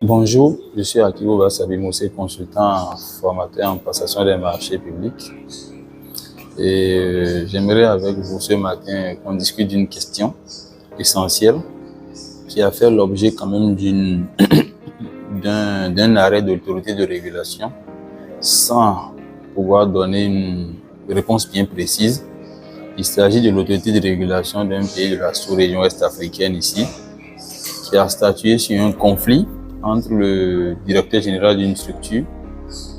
Bonjour, je suis Akibo Bassabimoussé, consultant formateur en passation des marchés publics. Et j'aimerais avec vous ce matin qu'on discute d'une question essentielle qui a fait l'objet quand même d'un arrêt de l'autorité de régulation sans pouvoir donner une réponse bien précise. Il s'agit de l'autorité de régulation d'un pays de la sous-région ouest-africaine ici, qui a statué sur un conflit entre le directeur général d'une structure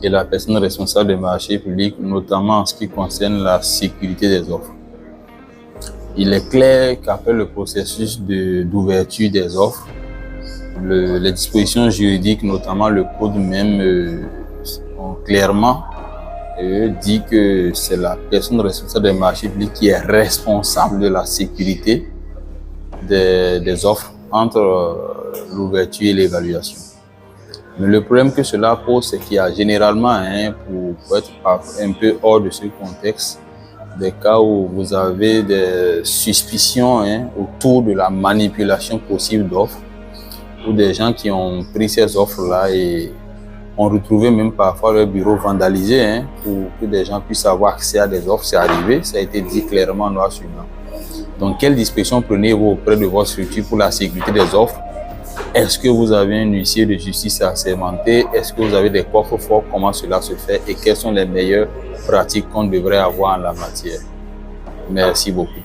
et la personne responsable des marchés publics, notamment en ce qui concerne la sécurité des offres. Il est clair qu'après le processus d'ouverture des offres, les dispositions juridiques, notamment le code même, ont clairement dit que c'est la personne responsable des marchés publics qui est responsable de la sécurité des offres entre l'ouverture et l'évaluation. Mais le problème que cela pose, c'est qu'il y a généralement, pour être un peu hors de ce contexte, des cas où vous avez des suspicions autour de la manipulation possible d'offres, ou des gens qui ont pris ces offres-là et ont retrouvé même parfois leur bureau vandalisé pour que des gens puissent avoir accès à des offres. C'est arrivé, ça a été dit clairement noir sur blanc. Donc, quelles dispositions prenez-vous auprès de votre structure pour la sécurité des offres? Est-ce que vous avez un huissier de justice assermenté? Est-ce que vous avez des coffres forts? Comment cela se fait? Et quelles sont les meilleures pratiques qu'on devrait avoir en la matière? Merci beaucoup.